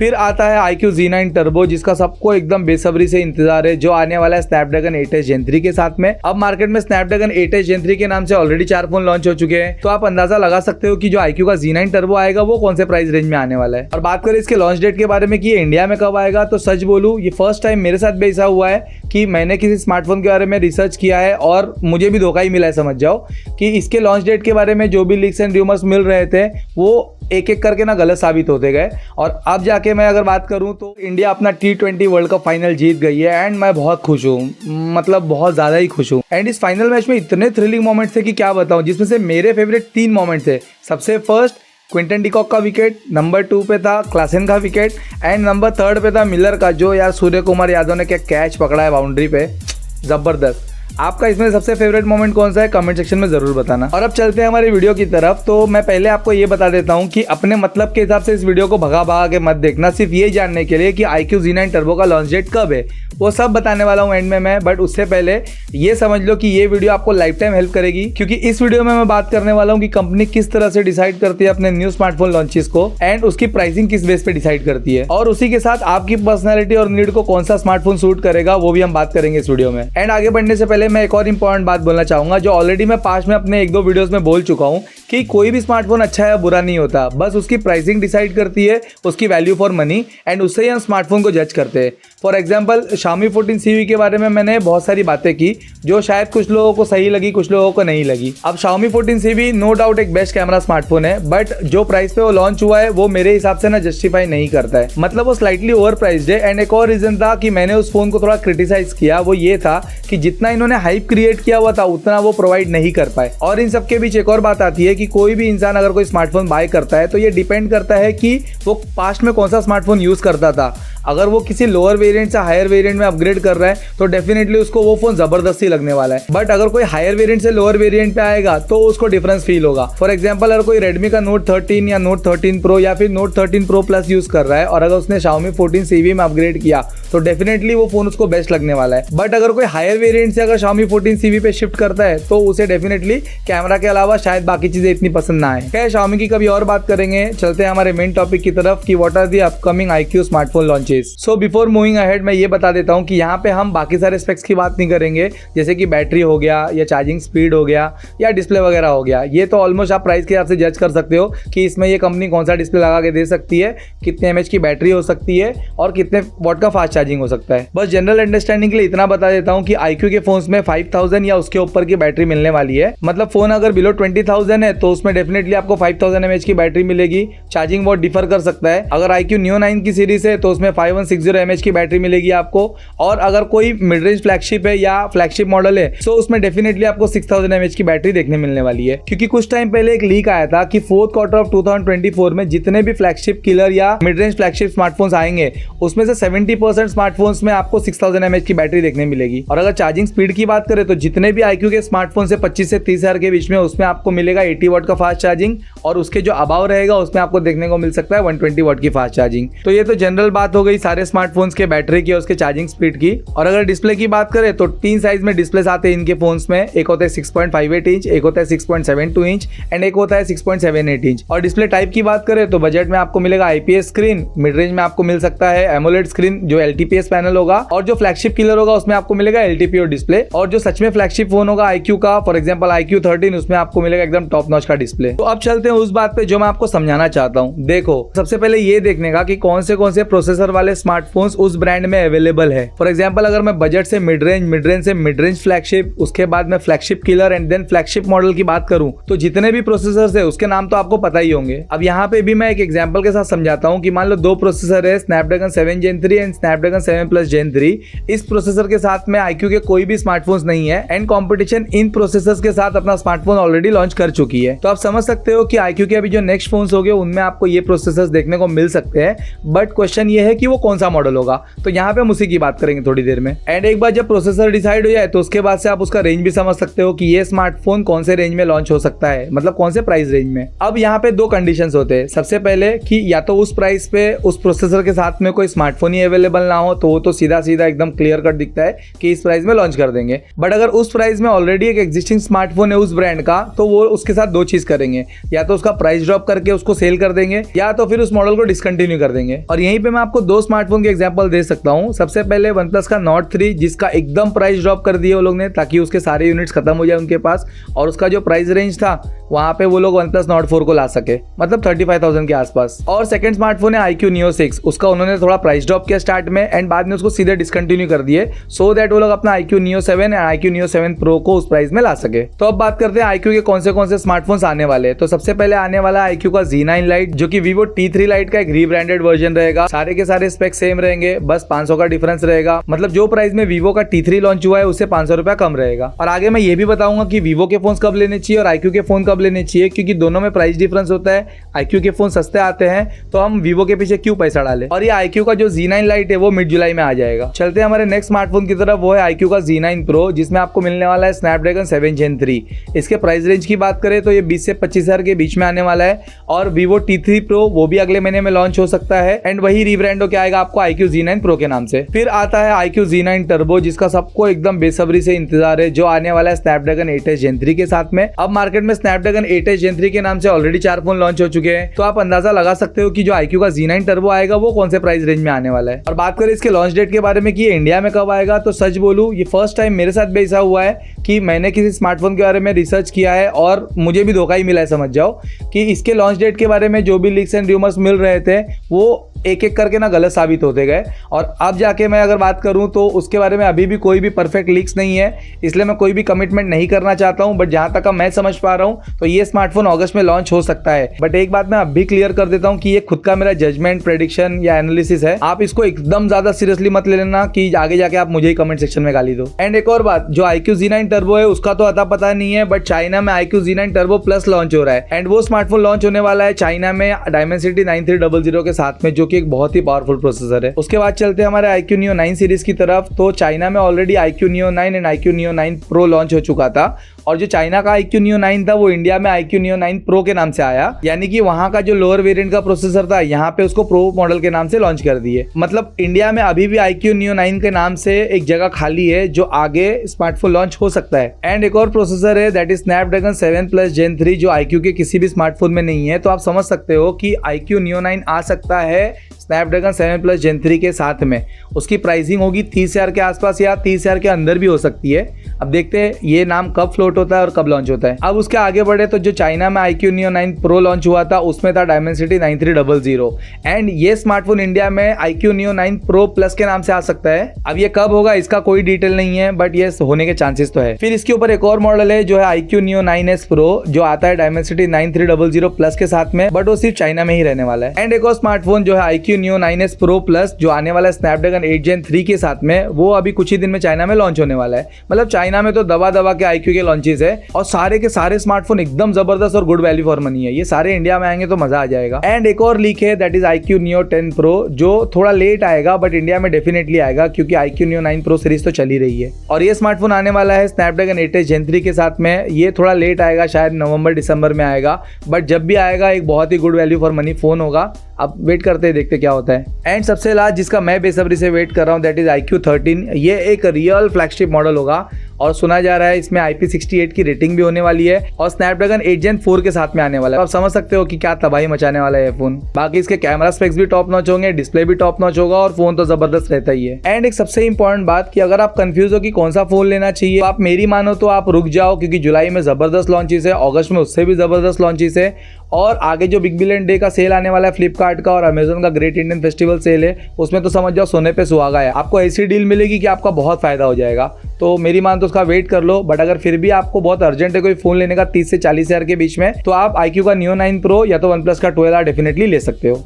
फिर आता है iQOO Z9 टर्बो, जिसका सबको एकदम बेसब्री से इंतजार है, जो आने वाला है स्नैपड्रैगन 8s Gen 3 के साथ में। अब मार्केट में स्नैपड्रैगन 8s Gen 3 के नाम से ऑलरेडी 4 फोन लॉन्च हो चुके हैं, तो आप अंदाजा लगा सकते हो कि जो iQOO का Z9 टर्बो आएगा वो कौन से प्राइस रेंज में आने वाला है। और बात करें इसके लॉन्च डेट के बारे में कि ये इंडिया में कब आएगा, तो सच बोलूं ये फर्स्ट टाइम मेरे साथ भी ऐसा हुआ है कि मैंने किसी स्मार्टफोन के बारे में रिसर्च किया है और मुझे भी धोखा ही मिला है, समझ जाओ कि इसके लॉन्च डेट के बारे में जो भी लीक्स एंड रूमर्स मिल रहे थे वो एक एक करके ना गलत साबित होते गए। और अब जाके मैं अगर बात करूं तो इंडिया अपना T20 वर्ल्ड कप फाइनल जीत गई है एंड मैं बहुत खुश हूं, मतलब बहुत ज़्यादा ही खुश हूं। एंड इस फाइनल मैच में इतने थ्रिलिंग मोमेंट्स थे कि क्या बताऊं, जिसमें से मेरे फेवरेट 3 मोमेंट्स थे। सबसे फर्स्ट क्विंटन डिकॉक का विकेट, नंबर 2 पे था क्लासेन का विकेट एंड नंबर 3 पे था मिलर का, जो यार सूर्य कुमार यादव ने क्या कैच पकड़ा है बाउंड्री पे, ज़बरदस्त। आपका इसमें सबसे फेवरेट मोमेंट कौन सा है कमेंट सेक्शन में जरूर बताना। और अब चलते हैं हमारी वीडियो की तरफ। तो मैं पहले आपको ये बता देता हूँ कि अपने मतलब के हिसाब से इस वीडियो को भगा के मत देखना, सिर्फ ये जानने के लिए कि iQOO Z9 टर्बो का लॉन्च डेट कब है, वो सब बताने वाला हूँ एंड में मैं। बट उससे पहले ये समझ लो कि ये वीडियो आपको लाइफ टाइम हेल्प करेगी, क्योंकि इस वीडियो में मैं बात करने वाला हूँ कि कंपनी किस तरह से डिसाइड करती है अपने न्यू स्मार्टफोन लॉन्चेस को एंड उसकी प्राइसिंग किस बेस पे डिसाइड करती है, और उसी के साथ आपकी पर्सनैलिटी और नीड को कौन सा स्मार्टफोन सूट करेगा वो भी हम बात करेंगे इस वीडियो में। एंड आगे बढ़ने से पहले मैं एक और इंपॉर्टेंट बात बोलना चाहूंगा, जो ऑलरेडी मैं पास में अपने 1-2 वीडियोस में बोल चुका हूं कि कोई भी स्मार्टफोन अच्छा या बुरा नहीं होता, बस उसकी प्राइसिंग डिसाइड करती है उसकी वैल्यू फॉर मनी एंड उससे ही हम स्मार्टफोन को जज करते हैं। फॉर एग्जांपल Xiaomi 14CV के बारे में मैंने बहुत सारी बातें की जो शायद कुछ लोगों को सही लगी, कुछ लोगों को नहीं लगी। अब Xiaomi 14CV नो डाउट एक बेस्ट कैमरा स्मार्टफोन है, बट जो प्राइस पे वो लॉन्च हुआ है वो मेरे हिसाब से ना जस्टिफाई नहीं करता है, मतलब वो स्लाइटली ओवर प्राइस्ड है। एंड एक और रीजन था कि मैंने उस फोन को थोड़ा क्रिटिसाइज किया, वो ये था कि जितना इन्होंने हाइप क्रिएट किया हुआ था उतना वो प्रोवाइड नहीं कर पाए। और इन सबके बीच एक और बात आती है कि कोई भी इंसान अगर कोई स्मार्टफोन बाय करता है तो ये डिपेंड करता है कि वो पास्ट में कौन सा स्मार्टफोन यूज करता था। अगर वो किसी लोअर वेरिएंट से हायर वेरिएंट में अपग्रेड कर रहा है तो डेफिनेटली उसको वो फोन जबरदस्ती लगने वाला है, बट अगर कोई हायर वेरिएंट से लोअर वेरिएंट पे आएगा तो उसको डिफरेंस फील होगा। फॉर एग्जांपल अगर कोई Redmi का Note 13 या Note 13 Pro या फिर Note 13 Pro Plus यूज कर रहा है और अगर उसने Xiaomi 14CV में अपग्रेड किया तो डेफिनेटली वो फोन उसको बेस्ट लगने वाला है। बट अगर कोई हायर वेरिएंट से अगर Xiaomi 14CV पे शिफ्ट करता है तो उसे डेफिनेटली कैमरा के अलावा शायद बाकी चीजें इतनी पसंद ना आए। क्या Xiaomi की कभी और बात करेंगे, चलते हैं हमारे मेन टॉपिक की तरफ कि what are the upcoming iQOO smartphone launches. So before moving ahead मैं ये बता देता हूँ कि यहाँ पे हम बाकी सारे स्पेक्स की बात नहीं करेंगे, जैसे कि बैटरी हो गया या चार्जिंग स्पीड हो गया या डिस्प्ले वगैरह हो गया। ये तो ऑलमोस्ट आप प्राइस के हिसाब से जज कर सकते हो कि इसमें ये कंपनी कौन सा डिस्प्ले लगा के दे सकती है, कितने mAh की बैटरी हो सकती है और कितने वॉट का फास्ट चार्जिंग हो सकता है। बस जनरल अंडरस्टैंडिंग के लिए इतना बता देता हूँ कि iQOO के फोन्स में 5000 या उसके ऊपर की बैटरी मिलने वाली है। मतलब फोन अगर बिलो 20,000 है तो उसमें डेफिनेटली आपको 5000 mAh की बैटरी मिलेगी। चार्जिंग बहुत डिफर कर सकता है। अगर iQOO Neo 9 की सीरीज है तो उसमें 5160 mAh की बैटरी मिलेगी आपको, और अगर कोई मिड रेंज फ्लैगशिप है या फ्लैगशिप मॉडल है तो उसमें डेफिनेटली आपको 6000 mAh की बैटरी देखने मिलने वाली है। क्योंकि कुछ टाइम पहले एक लीक आया था कि 4th क्वार्टर ऑफ 2024 में जितने भी फ्लैगशिप किलर या मिड रेंज फ्लैगशिप स्मार्टफोन्स आएंगे उसमें से 70% स्मार्टफोन्स में आपको 6000 mAh की बैटरी देखने मिलेगी। और अगर चार्जिंग स्पीड की बात करें तो जितने भी iQOO के स्मार्टफोन से 25 से 30 हजार के बीच में उसमें आपको मिलेगा 80 वाट का फास्ट चार्जिंग, और उसके जो अबाव रहेगा उसमें आपको देखने को मिल सकता है 120 वाट की फास्ट चार्जिंग। तो ये तो जनरल बात हो गई सारे स्मार्टफोन्स के बैटरी की और उसके चार्जिंग स्पीड की। और अगर डिस्प्ले की बात करें तो 3 साइज में डिस्प्ले आते हैं इनके फोन्स में, एक होता है 6.58 इंच, एक होता है 6.72 इंच एंड एक होता है 6.78 इंच। और डिस्प्ले टाइप की बात करें तो बजट में आपको मिलेगा IPS स्क्रीन, मिड रेंज में आपको मिल सकता है AMOLED स्क्रीन जो LTPS पैनल होगा, और जो फ्लैगशिप किलर होगा उसमें आपको मिलेगा LTPO डिस्प्ले। और जो सच में फ्लैगशिप फोन होगा iQOO का, फॉर एग्जांपल iQOO 13, उसमें आपको मिलेगा एकदम टॉप नॉच का डिस्प्ले। तो अब चलते हैं उस बात पे जो मैं आपको समझाना चाहता हूँ। देखो सबसे पहले ये देखने का कि कौन से प्रोसेसर वाले स्मार्टफोन्स उस ब्रांड में अवेलेबल है। फॉर एग्जांपल अगर मैं बजट से मिड रेंज से मिड रेंज फ्लैगशिप, उसके बाद में flagship killer and then flagship model की बात करूं तो जितने भी प्रोसेसर्स है उसके नाम तो आपको पता ही होंगे। अब यहाँ पे भी मैं एक एग्जांपल के साथ समझाता हूँ कि मान लो 2 प्रोसेसर है, Snapdragon 7 Gen 3 and Snapdragon 7 Plus Gen 3। इस प्रोसेसर के साथ में iQOO के कोई भी स्मार्टफोन्स नहीं है एंड कंपटीशन इन प्रोसेसर्स के साथ अपना स्मार्टफोन ऑलरेडी लॉन्च कर चुकी है। तो आप समझ सकते हो कि iQOO के अभी जो नेक्स्ट फोन्स होंगे उनमें आपको ये प्रोसेसर्स देखने को मिल सकते हैं, बट क्वेश्चन ये है कि वो कौन सा मॉडल होगा। तो यहाँ पे हम उसी की बात करेंगे थोड़ी देर में। एंड एक बार जब प्रोसेसर डिसाइड हो जाए तो उसके बाद से आप उसका रेंज भी समझ सकते हो कि ये स्मार्टफोन कौन से रेंज में लॉन्च हो सकता है, मतलब कौन से प्राइस रेंज में। अब यहाँ पे दो कंडीशंस होते हैं। सबसे पहले कि या तो उस प्राइस पे उस प्रोसेसर के साथ में कोई स्मार्टफोन ही अवेलेबल ना हो, तो वो तो सीधा सीधा एकदम क्लियर कट दिखता है कि इस प्राइस में लॉन्च कर देंगे। बट अगर उस प्राइस में ऑलरेडी एक एग्जिस्टिंग स्मार्टफोन है उस ब्रांड का, तो वो उसके साथ दो चीज करेंगे, या तो उसका प्राइस ड्रॉप करके उसको सेल कर देंगे, या तो फिर उस मॉडल को डिसकंटिन्यू कर देंगे। और यहीं पे मैं आपको दो स्मार्टफोन के एग्जांपल दे सकता हूँ। सबसे पहले OnePlus का Nord 3, जिसका एकदम प्राइस ड्रॉप कर दिए वो लोग ने ताकि उसके सारे यूनिट्स खत्म हो जाए उनके पास, और उसका जो प्राइस रेंज था वहां पे वो लोग OnePlus Nord 4 को ला सके, मतलब 35,000 के आसपास। और सेकंड स्मार्टफोन है iQOO Neo 6, उसका उन्होंने थोड़ा प्राइस ड्रॉप किया स्टार्ट में एंड बाद में उसको सीधे डिसकंटिन्यू कर दिए, सो दैट वो लोग अपना iQOO Neo 7 and iQOO Neo 7 Pro को उस प्राइस में ला सके। तो अब बात करते हैं iQOO के कौन से स्मार्टफोन्स आने वाले हैं। तो सबसे पहले आने वाला है iQOO का Z9 Lite, जो कि Vivo T3 Lite का एक रीब्रांडेड वर्जन रहेगा। सारे के सारे स्पेक्स सेम रहेंगे, बस 500 का डिफरेंस रहेगा। मतलब जो प्राइस में Vivo का T3 लॉन्च हुआ है उससे 500 रुपया कम रहेगा। और आगे मैं ये भी बताऊंगा कि Vivo के फोन कब लेने चाहिए और iQOO के फोन कब लेने चाहिए, क्योंकि दोनों में प्राइस डिफरेंस होता है। iQOO के फोन सस्ते आते हैं तो हम Vivo के पीछे क्यों पैसा डालें। और ये iQOO का जो Z9 Lite है वो मिड जुलाई में आ जाएगा। चलते हैं हमारे नेक्स्ट स्मार्टफोन की तरफ, वो है iQOO का Z9 Pro, जिसमें आपको मिलने वाला है Snapdragon 7 Gen 3। इसके प्राइस रेंज की बात करें तो ये 20 से 25,000 के बीच में आने वाला है। और Vivo T3 Pro वो भी अगले महीने में लॉन्च हो सकता है एंड वही रीब्रांड होकर आएगा आपको iQOO Z9 Pro के नाम से। फिर आता है iQOO Z9 Turbo, जिसका सबको एकदम बेसब्री से इंतजार है, जो आने वाला है Snapdragon 8s Gen 3 के साथ में। अब मार्केट में Snapdragon 8s Gen 3 के नाम से ऑलरेडी 4 फोन लॉन्च हो चुके हैं, तो आप अंदाजा लगा सकते हो कि जो iQOO का Z9 Turbo आएगा वो कौन से प्राइस रेंज में आने वाला है। और बात करें इसके लॉन्च डेट के बारे में कि ये इंडिया में कब आएगा, तो सच बोलूं ये फर्स्ट टाइम मेरे साथ भी ऐसा हुआ है कि मैंने किसी स्मार्टफोन के बारे में रिसर्च किया है और मुझे भी धोखा ही मिला है। समझ जाओ कि इसके लॉन्च डेट के बारे में जो भी लीक्स एंड रूमर्स मिल रहे थे वो एक एक करके ना गलत साबित होते गए। और अब जाके मैं अगर बात करूं तो उसके बारे में अभी भी कोई भी परफेक्ट लीक्स नहीं है, इसलिए मैं कोई भी कमिटमेंट नहीं करना चाहता हूं। बट जहां तक मैं समझ पा रहा हूं तो ये स्मार्टफोन अगस्त में लॉन्च हो सकता है। बट एक बात मैं अब भी क्लियर कर देता हूं कि ये खुद का मेरा जजमेंट, प्रेडिक्शन या एनालिसिस है। आप इसको एकदम ज्यादा सीरियसली मत ले लेना कि आगे जाके आप मुझे ही कमेंट सेक्शन में गाली दो। एंड एक और बात, जो iQOO Z9 Turbo है उसका तो अता पता नहीं है, बट चाइना में iQOO Z9 Turbo Plus launch हो रहा है एंड वो स्मार्टफोन लॉन्च होने वाला है चाइना में Dimensity 9300 के साथ में, जो कि एक बहुत ही पावरफुल प्रोसेसर है। उसके बाद चलते हैं हमारे iQOO Neo 9 सीरीज की तरफ। तो चाइना में already iQOO Neo 9 and iQOO Neo 9 Pro launch हो चुका था, और जो चाइना का iQOO Neo 9 था वो इंडिया में iQOO Neo 9 Pro के नाम से आया, यानी कि वहां का जो लोअर वेरिएंट का प्रोसेसर था यहाँ पे उसको प्रो मॉडल के नाम से लॉन्च कर दिए। मतलब इंडिया में अभी भी iQOO Neo 9 के नाम से एक जगह खाली है जो आगे स्मार्टफोन लॉन्च हो सकता है। एंड एक और प्रोसेसर है that is Snapdragon 7 Plus Gen 3, जो iQOO के किसी भी स्मार्टफोन में नहीं है। तो आप समझ सकते हो कि iQOO Neo 9 आ सकता है Snapdragon 7 Plus Gen 3 के साथ में। उसकी प्राइसिंग होगी 30,000 के आसपास या 30,000 के अंदर भी हो सकती है। अब देखते हैं ये नाम कब फ्लोट होता है और कब लॉन्च होता है। अब उसके आगे बढ़े तो जो चाइना में iQOO Neo 9 Pro लॉन्च हुआ था उसमें था Dimensity 9300 एंड ये स्मार्टफोन इंडिया में iQOO Neo 9 Pro Plus के नाम से आ सकता है। अब ये कब होगा इसका कोई डिटेल नहीं है, बट ये होने के चांसेस तो है। फिर इसके ऊपर एक और मॉडल है जो है iQOO Neo 9s Pro, जो आता है Dimensity 9300 Plus के साथ में, बट वो सिर्फ चाइना में ही रहने वाला है। एंड एक और स्मार्टफोन जो है iQOO Neo 9s Pro Plus, जो आने वाला है Snapdragon 8 Gen 3 के साथ में, वो अभी कुछ ही दिन में चाइना में लॉन्च होने वाला है। मतलब चाइना में तो दबा के iQOO के लॉन्चेस है और सारे के सारे स्मार्टफोन एकदम जबरदस्त और गुड वैल्यू फॉर मनी है। ये सारे इंडिया में आएंगे तो मजा आ जाएगा। एंड एक और लीक है that is iQOO Neo 10 Pro, जो थोड़ा लेट आएगा बट इंडिया में डेफिनेटली आएगा, क्योंकि iQOO Neo 9 Pro सीरीज तो चल ही रही है। और ये स्मार्टफोन आने वाला है Snapdragon 8s Gen 3 के साथ में। ये थोड़ा लेट आएगा, शायद नवंबर दिसंबर में आएगा, बट जब भी आएगा एक बहुत ही good value for money phone होगा। अब वेट करते हैं, देखते क्या होता है। एंड सबसे लास्ट जिसका मैं बेसब्री से वेट कर रहा हूँ दैट इज iQOO 13। ये एक रियल फ्लैगशिप मॉडल होगा और सुना जा रहा है इसमें IP68 की रेटिंग भी होने वाली है और Snapdragon 8 Gen 4 के साथ में आने वाला है। आप समझ सकते हो कि क्या तबाही मचाने वाला है फोन। बाकी इसके कैमरा स्पेक्स भी टॉप नॉच होंगे, डिस्प्ले भी टॉप नॉच होगा और फोन तो जबरदस्त रहता ही है। एंड एक सबसे इंपॉर्टेंट बात कि अगर आप कंफ्यूज हो कि कौन सा फोन लेना चाहिए, तो आप मेरी मानो तो आप रुक जाओ, क्योंकि जुलाई में जबरदस्त लॉन्चेस है, अगस्त में उससे भी जबरदस्त लॉन्चेस है, और आगे जो बिग बिलियन डे का सेल आने वाला है फ्लिपकार्ट का और अमेजन का ग्रेट इंडियन फेस्टिवल सेल है, उसमें तो समझ जाओ सोने पे सुहागा है। आपको ऐसी डील मिलेगी कि आपका बहुत फायदा हो जाएगा। तो मेरी मान तो उसका वेट कर लो। बट अगर फिर भी आपको बहुत अर्जेंट है कोई फोन लेने का 30 से 40 हज़ार के बीच में, तो आप iQOO का Neo 9 Pro या तो OnePlus का 12R डेफिनेटली ले सकते हो।